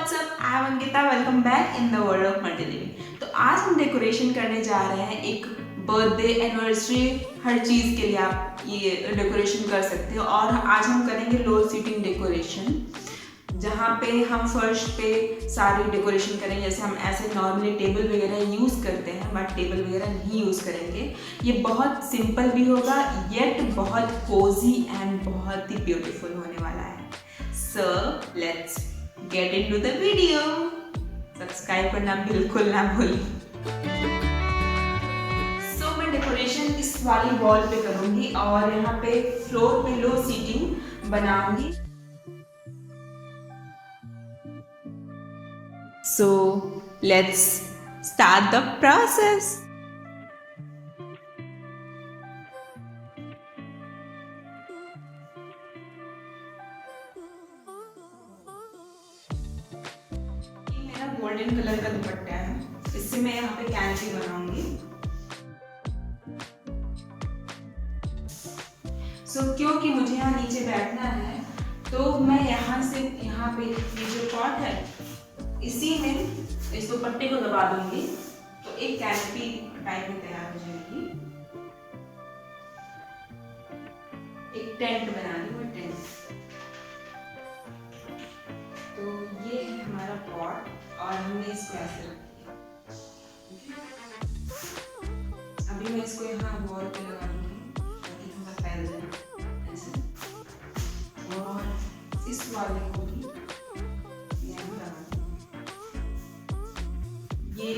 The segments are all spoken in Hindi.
WhatsApp, I am Ankita. Welcome back in the world of multi living. तो आज हम डेकोरेशन करने जा रहे हैं एक बर्थडे एनिवर्सरी, हर चीज़ के लिए आप ये डेकोरेशन कर सकते हो। और आज हम करेंगे लो सीटिंग डेकोरेशन, जहाँ पे हम फर्श पे सारी डेकोरेशन करेंगे। जैसे हम ऐसे नॉर्मली टेबल वगैरह यूज़ करते हैं, बट टेबल वगैरह नहीं यूज़ करेंगे। ये बहुत सिंपल भी होगा, येट बहुत कोजी एंड बहुत ही ब्यूटीफुल होने वाला है। So let's get into the video. Subscribe करना बिल्कुल ना भूलें। सो मैं डेकोरेशन इस वाली वॉल पे करूँगी और यहाँ पे फ्लोर पे लो सीटिंग बनाऊंगी। So let's start the process. ये मेरा गोल्डन कलर का दुपट्टा है, इससे मैं यहाँ पे कैनपी बनाऊंगी। क्योंकि मुझे यहाँ नीचे बैठना है, तो मैं यहाँ से यहाँ पे ये जो पॉट है, इसी में इस दुपट्टे को दबा दूंगी, तो एक कैनपी टाइप में तैयार हो जाएगी। एक टेंट बना ली मैं, टेंट। तो ये है हमारा पॉट और हमने इसको ऐसे रख दिया। अभी मैं इसको यहाँ वॉल पे लगा दूंगी ताकि थोड़ा फैल जाए ऐसे, और इस वाले को भी यहाँ लगा दूंगी। ये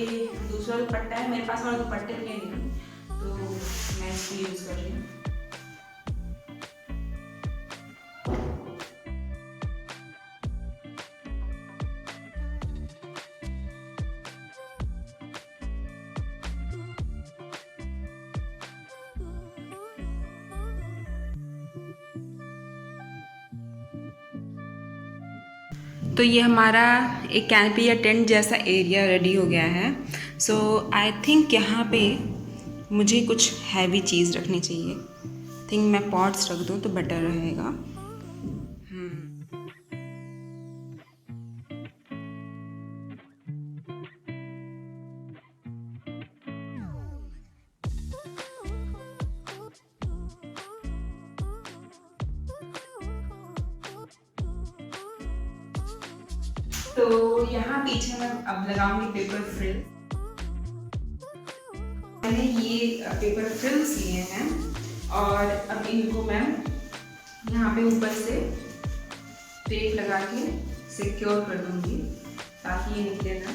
दूसरा दुपट्टा है, मेरे पास और दुपट्टे थे नहीं, तो मैं इसको यूज कर रही हूँ। तो ये हमारा एक कैनपी या टेंट जैसा एरिया रेडी हो गया है। सो आई थिंक यहाँ पे मुझे कुछ हैवी चीज़ रखनी चाहिए। थिंक मैं पॉट्स रख दूँ तो बेटर रहेगा। तो यहाँ पीछे मैं अब लगाऊंगी पेपर फ्रिल। मैंने ये पेपर फ्रिल्स लिए हैं और अब इनको मैं यहाँ पे ऊपर से टेप लगा के सिक्योर कर दूंगी ताकि ये निकले ना।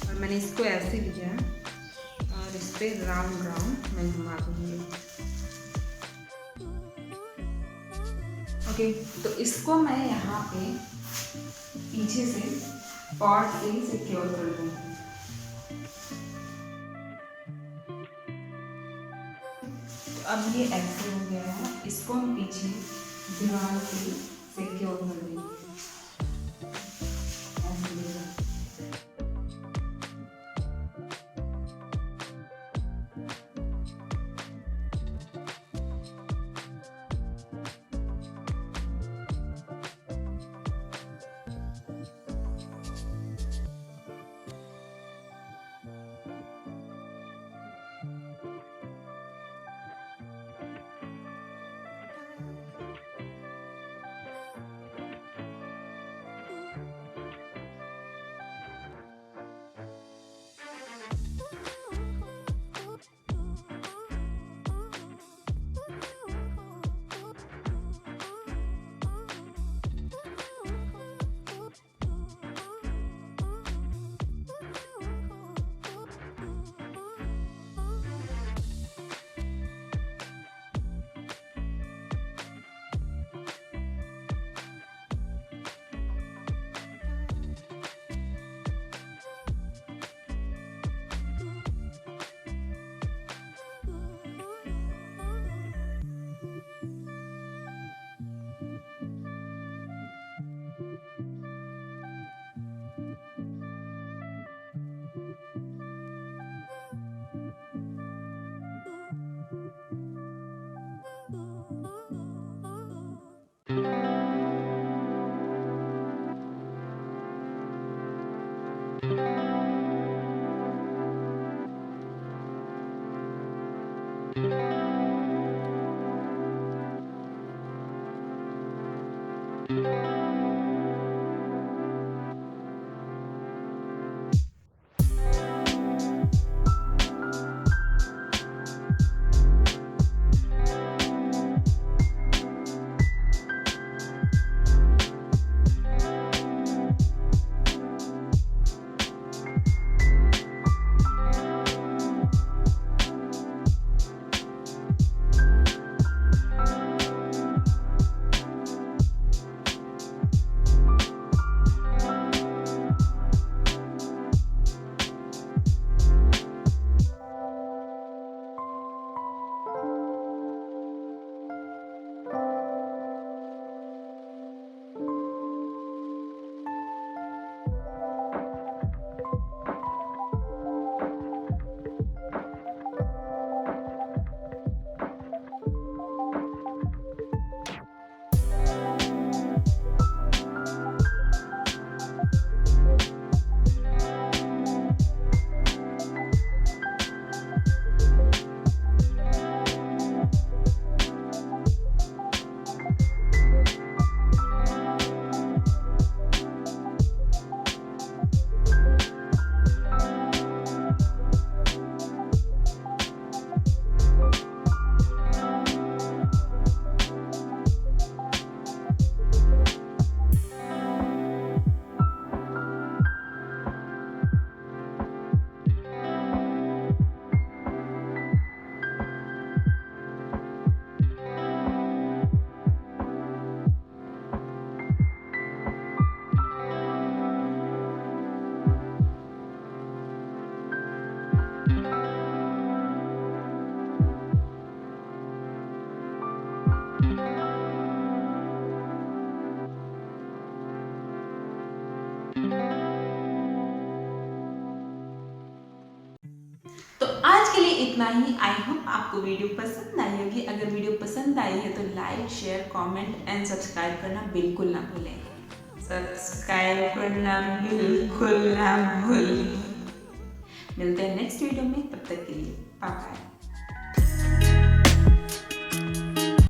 और मैंने इसको ऐसे लिया और इस पर राउंड राउंड मैं घुमा दूंगी। ओके, तो इसको मैं यहाँ पे पीछे से पॉट से सिक्योर कर दूंगी। तो अब ये ऐसे हो गया है, इसको हम पीछे दीवार से सिक्योर कर देंगे। तो आज के लिए इतना ही। आई होप आपको वीडियो पसंद आई होगी। अगर वीडियो पसंद आई है तो like, share, comment and subscribe करना बिल्कुल ना भूलें। सब्सक्राइब करना बिल्कुल ना भूलें। मिलते हैं नेक्स्ट वीडियो में, तब तक के लिए बाय बाय।